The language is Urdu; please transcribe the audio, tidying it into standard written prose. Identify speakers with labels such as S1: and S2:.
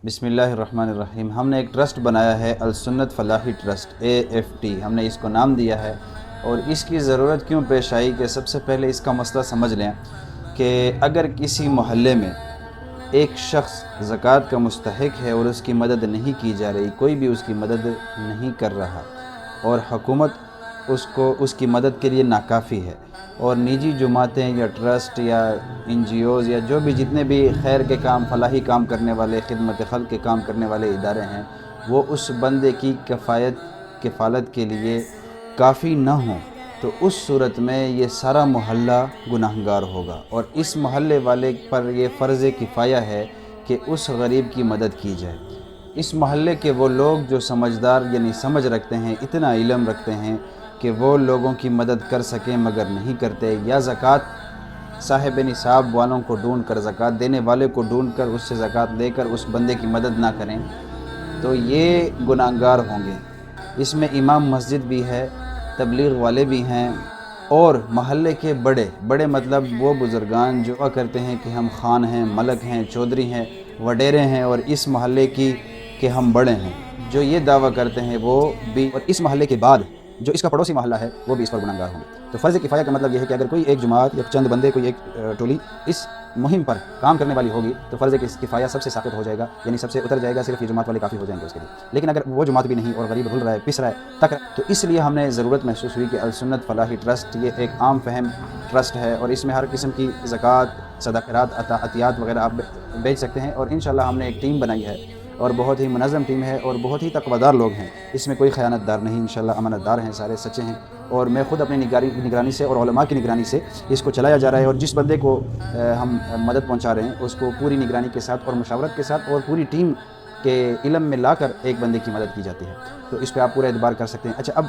S1: بسم اللہ الرحمن الرحیم۔ ہم نے ایک ٹرسٹ بنایا ہے السنت فلاحی ٹرسٹ AFT، ہم نے اس کو نام دیا ہے۔ اور اس کی ضرورت کیوں پیش آئی کہ سب سے پہلے اس کا مسئلہ سمجھ لیں کہ اگر کسی محلے میں ایک شخص زکوٰۃ کا مستحق ہے اور اس کی مدد نہیں کی جا رہی، کوئی بھی اس کی مدد نہیں کر رہا اور حکومت اس کی مدد کے لیے ناکافی ہے، اور نجی جماعتیں یا ٹرسٹ یا NGOز یا جو بھی جتنے بھی خیر کے کام، فلاحی کام کرنے والے، خدمت خلق کے کام کرنے والے ادارے ہیں، وہ اس بندے کی کفالت کے لیے کافی نہ ہوں، تو اس صورت میں یہ سارا محلہ گناہگار ہوگا، اور اس محلے والے پر یہ فرض کفایہ ہے کہ اس غریب کی مدد کی جائے۔ اس محلے کے وہ لوگ جو سمجھدار یعنی سمجھ رکھتے ہیں، اتنا علم رکھتے ہیں کہ وہ لوگوں کی مدد کر سکیں مگر نہیں کرتے، یا زکوٰۃ صاحب نصاب والوں کو ڈھونڈ کر، زکوٰۃ دینے والے کو ڈھونڈ کر اس سے زکوٰۃ لے کر اس بندے کی مدد نہ کریں، تو یہ گناہگار ہوں گے۔ اس میں امام مسجد بھی ہے، تبلیغ والے بھی ہیں، اور محلے کے بڑے مطلب وہ بزرگان جو کرتے ہیں کہ ہم خان ہیں، ملک ہیں، چودھری ہیں، وڈیرے ہیں، اور اس محلے کی کہ ہم بڑے ہیں، جو یہ دعویٰ کرتے ہیں وہ بھی، اور اس محلے کے بعد جو اس کا پڑوسی محلہ ہے وہ بھی اس پر گناہگار ہوں گے۔ تو فرض کفایہ کا مطلب یہ ہے کہ اگر کوئی ایک جماعت یا چند بندے، کوئی ایک ٹولی اس مہم پر کام کرنے والی ہوگی تو فرض کفایہ سب سے ساقط ہو جائے گا، یعنی سب سے اتر جائے گا، صرف یہ جماعت والے کافی ہو جائیں گے اس کے لیے۔ لیکن اگر وہ جماعت بھی نہیں اور غریب رل رہا ہے، پس رہا ہے، تک رہا ہے، تو اس لیے ہم نے ضرورت محسوس ہوئی کہ السنت فلاحی ٹرسٹ یہ ایک عام فہم ٹرسٹ ہے، اور اس میں ہر قسم کی زکوٰۃ، صدقات، عطیات وغیرہ آپ بیچ سکتے ہیں۔ اور انشاءاللہ ہم نے ایک ٹیم بنائی ہے، اور بہت ہی منظم ٹیم ہے، اور بہت ہی تقویدار لوگ ہیں، اس میں کوئی خیانت دار نہیں، انشاءاللہ امانت دار ہیں، سارے سچے ہیں، اور میں خود اپنی نگرانی سے اور علماء کی نگرانی سے اس کو چلایا جا رہا ہے۔ اور جس بندے کو ہم مدد پہنچا رہے ہیں اس کو پوری نگرانی کے ساتھ اور مشاورت کے ساتھ اور پوری ٹیم کے علم میں لا کر ایک بندے کی مدد کی جاتی ہے، تو اس پہ آپ پورا اعتبار کر سکتے ہیں۔ اچھا، اب